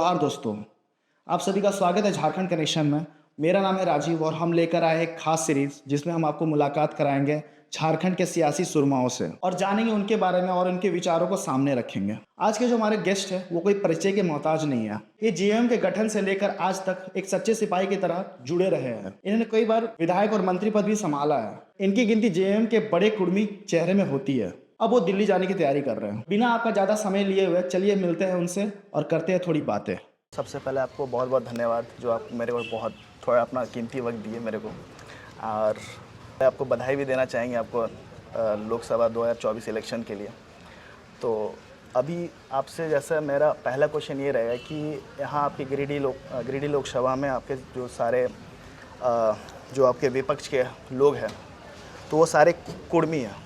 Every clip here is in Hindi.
नमस्कार दोस्तों, आप सभी का स्वागत है झारखंड कनेक्शन में। मेरा नाम है राजीव और हम लेकर आए हैं एक खास सीरीज जिसमें हम आपको मुलाकात कराएंगे झारखंड के सियासी सुरमाओं से और जानेंगे उनके बारे में और उनके विचारों को सामने रखेंगे। आज के जो हमारे गेस्ट हैं वो कोई परिचय के मोहताज नहीं है। ये जेएमएम के गठन से लेकर आज तक एक सच्चे सिपाही की तरह जुड़े रहे हैं। इन्होंने कई बार विधायक और मंत्री पद भी संभाला है। इनकी गिनती जेएमएम के बड़े कुर्मी चेहरे में होती है। अब वो दिल्ली जाने की तैयारी कर रहे हैं। बिना आपका ज़्यादा समय लिए हुए चलिए मिलते हैं उनसे और करते हैं थोड़ी बातें। सबसे पहले आपको बहुत बहुत धन्यवाद जो आप मेरे को बहुत थोड़ा अपना कीमती वक्त दिए मेरे को। और आपको बधाई भी देना चाहेंगे आपको लोकसभा 2024 इलेक्शन के लिए। तो अभी आपसे जैसा मेरा पहला क्वेश्चन ये रहेगा कि यहाँ आपके गिरिडीह लोकसभा में आपके जो सारे जो आपके विपक्ष के लोग हैं तो वो सारे कुर्मी हैं।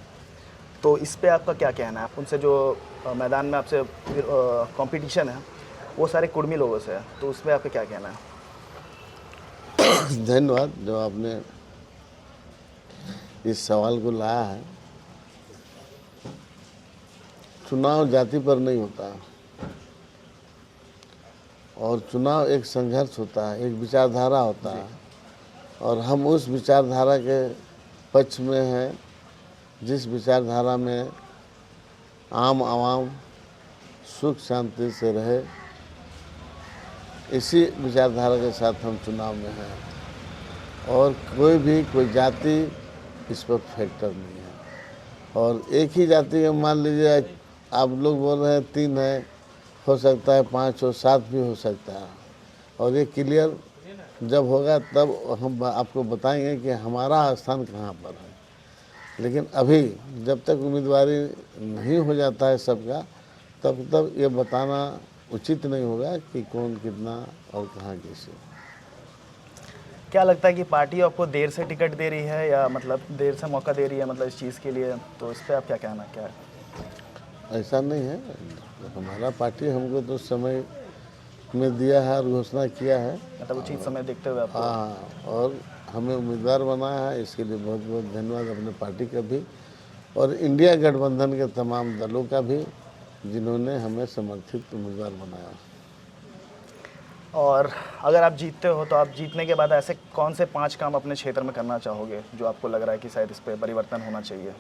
तो इस पे आपका क्या कहना है? उनसे जो मैदान में आपसे कंपटीशन है वो सारे कुर्मी लोगों से है, तो उसमें आपका क्या कहना है? धन्यवाद जो आपने इस सवाल को लाया है। चुनाव जाति पर नहीं होता और चुनाव एक संघर्ष होता है, एक विचारधारा होता है और हम उस विचारधारा के पक्ष में हैं जिस विचारधारा में आम आवाम सुख शांति से रहे। इसी विचारधारा के साथ हम चुनाव में हैं और कोई जाति इस पर फैक्टर नहीं है। और एक ही जाति में मान लीजिए आप लोग बोल रहे हैं 3 है, हो सकता है 5 हो, 7 भी हो सकता है। और ये क्लियर जब होगा तब हम आपको बताएंगे कि हमारा स्थान कहाँ पर है। लेकिन अभी जब तक उम्मीदवारी नहीं हो जाता है सबका तब ये बताना उचित नहीं होगा कि कौन कितना और कहाँ कैसे। क्या लगता है कि पार्टी आपको देर से टिकट दे रही है या मतलब देर से मौका दे रही है मतलब इस चीज़ के लिए? तो इस पर आप क्या कहना क्या है? ऐसा नहीं है, हमारा पार्टी हमको तो समय में दिया है और घोषणा किया है। मतलब उचित समय देखते हुए आपको? हाँ, और हमें उम्मीदवार बनाया है, इसके लिए बहुत बहुत धन्यवाद अपने पार्टी का भी और इंडिया गठबंधन के तमाम दलों का भी जिन्होंने हमें समर्थित उम्मीदवार बनाया। और अगर आप जीतते हो तो आप जीतने के बाद ऐसे कौन से 5 काम अपने क्षेत्र में करना चाहोगे जो आपको लग रहा है कि शायद इस पर परिवर्तन होना चाहिए?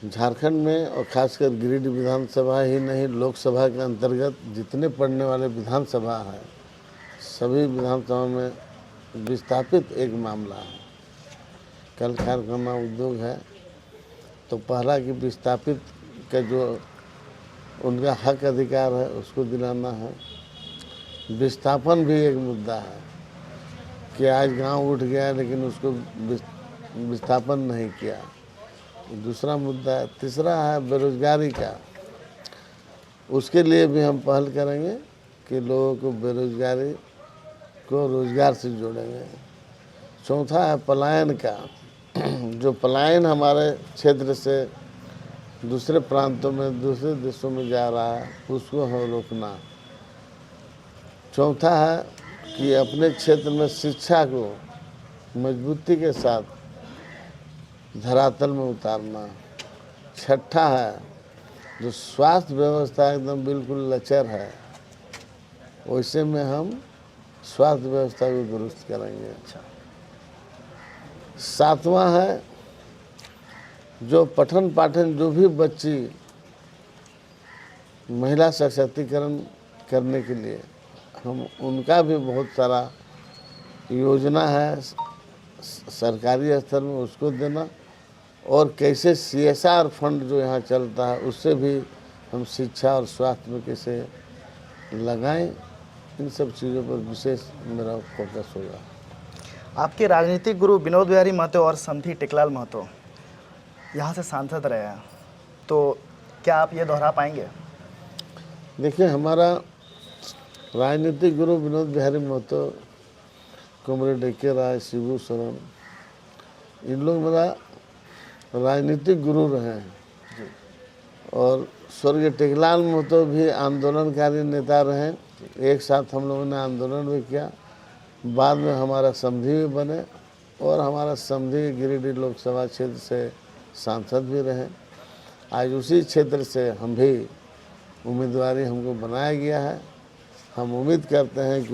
झारखंड में और खासकर गिरिडीह विधानसभा ही नहीं, लोकसभा के अंतर्गत जितने पड़ने वाले विधानसभा हैं सभी विधानसभा में विस्थापित एक मामला है। कल कारखाना उद्योग है तो पहला कि विस्थापित का जो उनका हक अधिकार है उसको दिलाना है। विस्थापन भी एक मुद्दा है कि आज गांव उठ गया लेकिन उसको विस्थापन नहीं किया, दूसरा मुद्दा है। तीसरा है बेरोजगारी का, उसके लिए भी हम पहल करेंगे कि लोगों को बेरोजगारी को रोजगार से जोड़ेंगे। चौथा है पलायन का, जो पलायन हमारे क्षेत्र से दूसरे प्रांतों में दूसरे देशों में जा रहा है उसको हम रोकना। चौथा है कि अपने क्षेत्र में शिक्षा को मजबूती के साथ धरातल में उतारना। छठा है जो स्वास्थ्य व्यवस्था एकदम बिल्कुल लचर है वैसे में हम स्वास्थ्य व्यवस्था को दुरुस्त करेंगे। सातवां है जो पठन पाठन जो भी बच्ची महिला सशक्तिकरण करने के लिए हम उनका भी बहुत सारा योजना है सरकारी स्तर में उसको देना और कैसे CSR फंड जो यहाँ चलता है उससे भी हम शिक्षा और स्वास्थ्य में कैसे लगाएं, इन सब चीज़ों पर विशेष मेरा फोकस होगा। आपके राजनीतिक गुरु विनोद बिहारी महतो और समधी टेकलाल महतो यहाँ से सांसद रहे हैं, तो क्या आप ये दोहरा पाएंगे? देखिए, हमारा राजनीतिक गुरु विनोद बिहारी महतो, कॉमरेड A.K. राय, शिबू सोरेन, इन लोग मेरा राजनीतिक गुरु रहे हैं। और स्वर्गीय टेकलाल महतो भी आंदोलनकारी नेता रहे। एक साथ हम लोगों ने आंदोलन भी किया, बाद में हमारा समधी भी बने और हमारा समधी गिरिडीह लोकसभा क्षेत्र से सांसद भी रहे। आज उसी क्षेत्र से हम भी उम्मीदवारी हमको बनाया गया है। हम उम्मीद करते हैं कि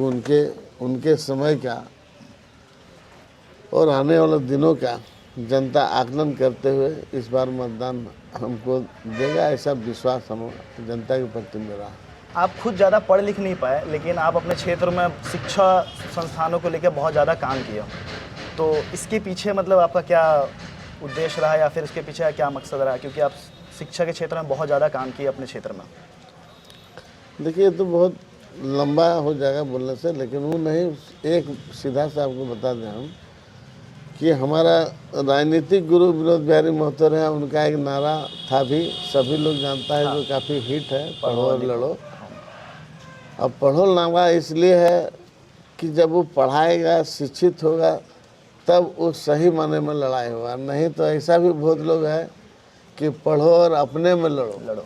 उनके समय का और आने वाले दिनों का जनता आकलन करते हुए इस बार मतदान हमको देगा, ऐसा विश्वास हम जनता के प्रति मेरा है। आप खुद ज़्यादा पढ़ लिख नहीं पाए, लेकिन आप अपने क्षेत्र में शिक्षा संस्थानों को लेकर बहुत ज़्यादा काम किया, तो इसके पीछे मतलब आपका क्या उद्देश्य रहा या फिर इसके पीछे क्या मकसद रहा, क्योंकि आप शिक्षा के क्षेत्र में बहुत ज़्यादा काम किए अपने क्षेत्र में? देखिए, ये तो बहुत लंबा हो जाएगा बोलने से, लेकिन वो नहीं, एक सीधा सा आपको बता दें हम कि हमारा राजनीतिक गुरु विनोद बिहारी महतो है, उनका एक नारा था भी, सभी लोग जानता है, जो काफ़ी हिट है, पढ़ो और लड़ो। अब पढ़ो नारा इसलिए है कि जब वो पढ़ाएगा, शिक्षित होगा, तब वो सही माने में लड़ाई होगा। नहीं तो ऐसा भी बहुत लोग हैं कि पढ़ो और अपने में लड़ो,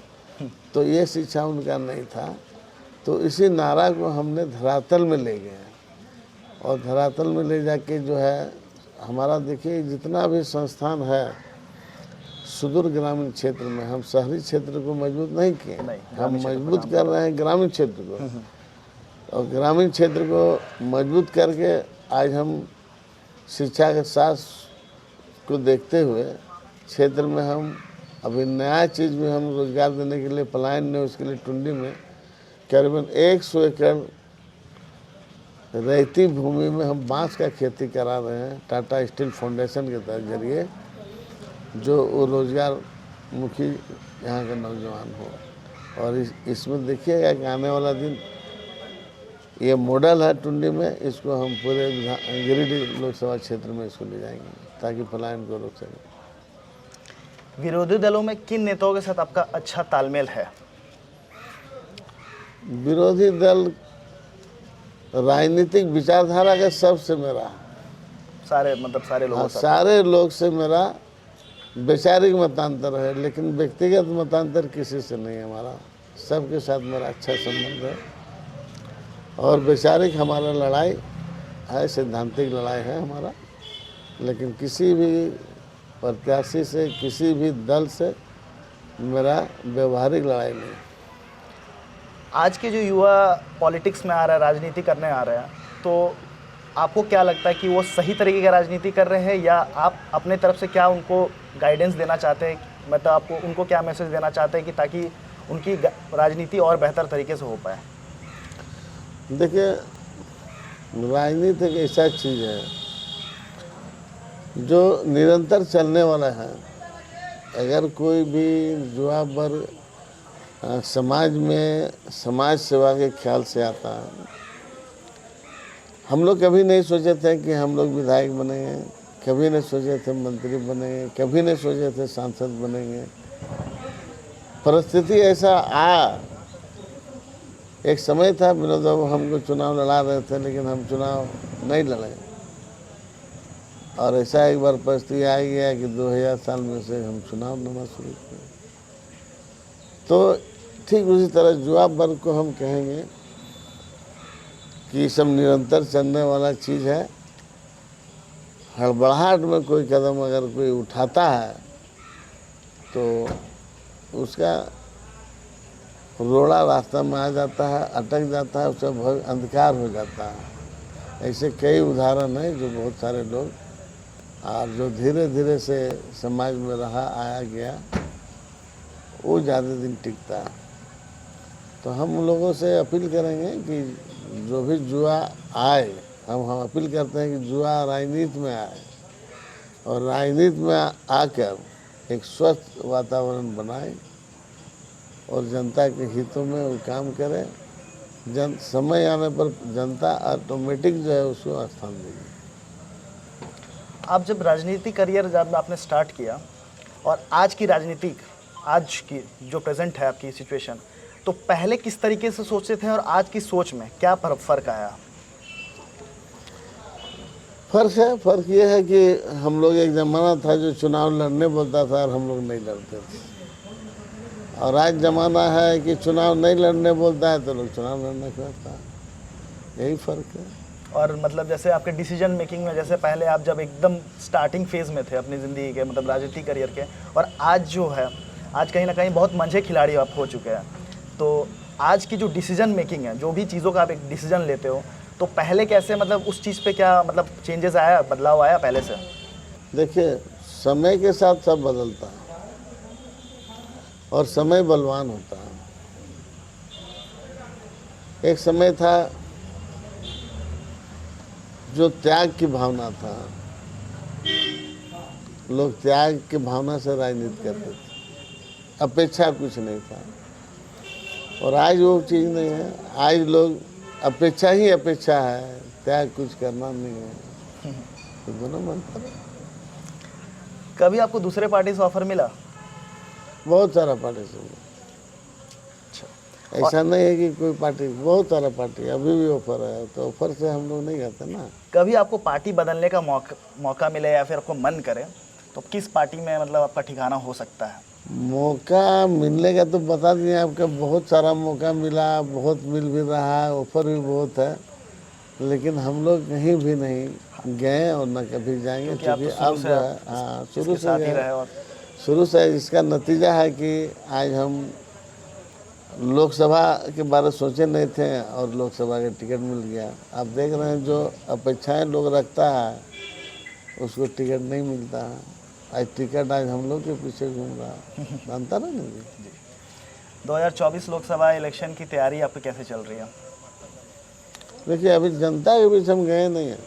तो ये शिक्षा उनका नहीं था। तो इसी नारा को हमने धरातल में ले गए और धरातल में ले जाके जो है हमारा, देखिए जितना भी संस्थान है सुदूर ग्रामीण क्षेत्र में, हम शहरी क्षेत्र को मजबूत नहीं किए, हम मजबूत कर रहे हैं ग्रामीण क्षेत्र को। और ग्रामीण क्षेत्र को मजबूत करके आज हम शिक्षा के साथ को देखते हुए क्षेत्र में हम अभी नया चीज़ में हम रोजगार देने के लिए पलायन ने उसके लिए टुंडी में करीबन 100 एकड़ रेती भूमि में हम बांस का खेती करा रहे हैं टाटा स्टील फाउंडेशन के तहत जरिए, जो वो रोजगार मुखी यहाँ के नौजवान हो। और इसमें देखिएगा कि आने वाला दिन ये मॉडल है टुंडी में, इसको हम पूरे गिरिडीह लोकसभा क्षेत्र में इसको ले जाएंगे ताकि पलायन को रोक सकें। विरोधी दलों में किन नेताओं के साथ आपका अच्छा तालमेल है? विरोधी दल राजनीतिक विचारधारा के सबसे मेरा सारे लोगों से? सारे लोग से मेरा वैचारिक मतांतर है, लेकिन व्यक्तिगत मतांतर किसी से नहीं है हमारा। सबके साथ मेरा अच्छा संबंध है और वैचारिक हमारा लड़ाई है, सैद्धांतिक लड़ाई है हमारा, लेकिन किसी भी प्रत्याशी से, किसी भी दल से मेरा व्यवहारिक लड़ाई नहीं। आज के जो युवा पॉलिटिक्स में आ रहा है, राजनीति करने आ रहे हैं, तो आपको क्या लगता है कि वो सही तरीके की राजनीति कर रहे हैं, या आप अपने तरफ से क्या उनको गाइडेंस देना चाहते हैं, मतलब आपको उनको क्या मैसेज देना चाहते हैं कि ताकि उनकी राजनीति और बेहतर तरीके से हो पाए? देखिए, राजनीति एक ऐसा चीज़ है जो निरंतर चलने वाला है। अगर कोई भी युवा वर्ग समाज में समाज सेवा के ख्याल से आता है, हम लोग कभी नहीं सोचे थे कि हम लोग विधायक बनेंगे, कभी नहीं सोचे थे मंत्री बनेंगे, कभी नहीं सोचे थे सांसद बनेंगे। परिस्थिति ऐसा आया, एक समय था विनोद बाबू हमको चुनाव लड़ा रहे थे, लेकिन हम चुनाव नहीं लड़े। और ऐसा एक बार परिस्थिति आ गया कि 2000 साल में से हम चुनाव लड़ना शुरू किए। तो ठीक उसी तरह युवा वर्ग को हम कहेंगे कि सब निरंतर चलने वाला चीज़ है। हड़बड़ाहट में कोई कदम अगर कोई उठाता है तो उसका रोड़ा रास्ता में आ जाता है, अटक जाता है, उसका बहुत अंधकार हो जाता है। ऐसे कई उदाहरण हैं जो बहुत सारे लोग और जो धीरे धीरे से समाज में रहा आया गया, वो ज़्यादा दिन टिकता है। तो हम लोगों से अपील करेंगे कि जो भी जुआ आए, हम अपील करते हैं कि जुआ राजनीति में आए और राजनीति में आकर एक स्वस्थ वातावरण बनाए और जनता के हितों में वो काम करे। समय आने पर जनता ऑटोमेटिक जो है उसको स्थान देगी। आप जब राजनीतिक करियर जब आपने स्टार्ट किया और आज की राजनीतिक, आज की जो प्रेजेंट है आपकी सिचुएशन, तो पहले किस तरीके से सोचते थे और आज की सोच में क्या फ़र्क आया? फ़र्क ये है कि हम लोग एक ज़माना था जो चुनाव लड़ने बोलता था और हम लोग नहीं लड़ते थे, और आज ज़माना है कि चुनाव नहीं लड़ने बोलता है तो लोग चुनाव लड़ने करता है। यही फ़र्क है। और मतलब जैसे आपके डिसीजन मेकिंग में, जैसे पहले आप जब एकदम स्टार्टिंग फेज़ में थे अपनी ज़िंदगी के, मतलब राजनीतिक करियर के, और आज जो है, आज कहीं ना कहीं बहुत मंझे खिलाड़ी आप हो चुके हैं, तो आज की जो डिसीजन मेकिंग है, जो भी चीज़ों का आप एक डिसीजन लेते हो, तो पहले कैसे मतलब उस चीज़ पे क्या मतलब चेंजेस आया, बदलाव आया पहले से? देखिए, समय के साथ सब बदलता है और समय बलवान होता है। एक समय था जो त्याग की भावना था, लोग त्याग की भावना से राजनीति करते थे, अपेक्षा कुछ नहीं था। और आज वो चीज़ नहीं है, आज लोग अपेक्षा ही अपेक्षा है, त्याग कुछ करना नहीं है। तो दोनों मनता है। कभी आपको दूसरे पार्टी से ऑफर मिला? बहुत सारा पार्टी से मिला। ऐसा नहीं है कि कोई पार्टी, बहुत सारा पार्टी अभी भी ऑफर है, तो ऑफर से हम लोग नहीं जाते ना। कभी आपको पार्टी बदलने का मौका मिले या फिर आपको मन करे, तो किस पार्टी में मतलब आपका ठिकाना हो सकता है? मौका मिलने का तो बता दिए आपका, बहुत सारा मौका मिला, बहुत मिल भी रहा है, ऑफर भी बहुत है, लेकिन हम लोग कहीं भी नहीं गए और न कभी जाएंगे। क्योंकि आप तो अब शुरू से हाँ, शुरू इसके साथ से ही गए। रहे और शुरू से इसका नतीजा है कि आज हम लोकसभा के बारे में सोचे नहीं थे और लोकसभा का टिकट मिल गया। आप देख रहे हैं जो अपेक्षाएं लोग रखता है उसको टिकट नहीं मिलता है। आज टिकट आज हम लोग के पीछे घूम रहा है, जानता ना नहीं। 2024 लोकसभा इलेक्शन की तैयारी आपकी कैसे चल रही है? देखिए, अभी जनता के बीच हम गए नहीं हैं।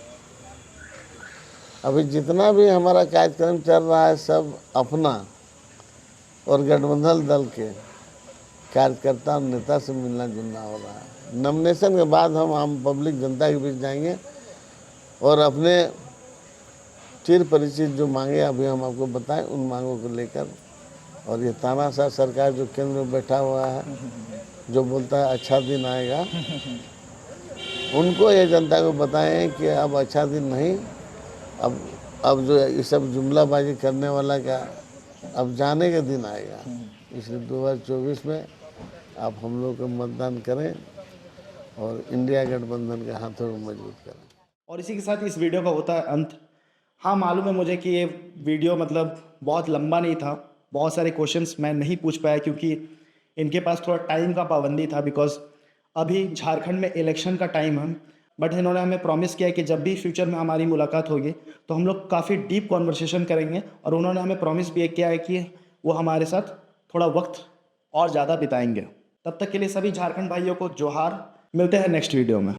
अभी जितना भी हमारा कार्यक्रम चल रहा है सब अपना और गठबंधन दल के कार्यकर्ता और नेता से मिलना जुलना हो रहा है। नॉमिनेशन के बाद हम आम पब्लिक जनता के बीच जाएंगे और अपने चिर परिचित जो मांगे अभी हम आपको बताएं, उन मांगों को लेकर, और ये तानाशाह सरकार जो केंद्र में बैठा हुआ है, जो बोलता है अच्छा दिन आएगा, उनको ये जनता को बताएं कि अब अच्छा दिन नहीं, अब जो ये सब जुमलाबाजी करने वाला का अब जाने का दिन आएगा। इसलिए 2024 में आप हम लोग को मतदान करें और इंडिया गठबंधन के हाथों को मजबूत करें। और इसी के साथ इस वीडियो का होता है अंत। हाँ, मालूम है मुझे कि ये वीडियो मतलब बहुत लंबा नहीं था, बहुत सारे क्वेश्चंस मैं नहीं पूछ पाया क्योंकि इनके पास थोड़ा टाइम का पाबंदी था, बिकॉज अभी झारखंड में इलेक्शन का टाइम है। बट इन्होंने हमें प्रॉमिस किया कि जब भी फ्यूचर में हमारी मुलाकात होगी तो हम लोग काफ़ी डीप कॉन्वर्सेशन करेंगे, और उन्होंने हमें प्रॉमिस भी किया है कि वो हमारे साथ थोड़ा वक्त और ज़्यादा बिताएंगे। तब तक के लिए सभी झारखंड भाइयों को जोहार। मिलते हैं नेक्स्ट वीडियो में।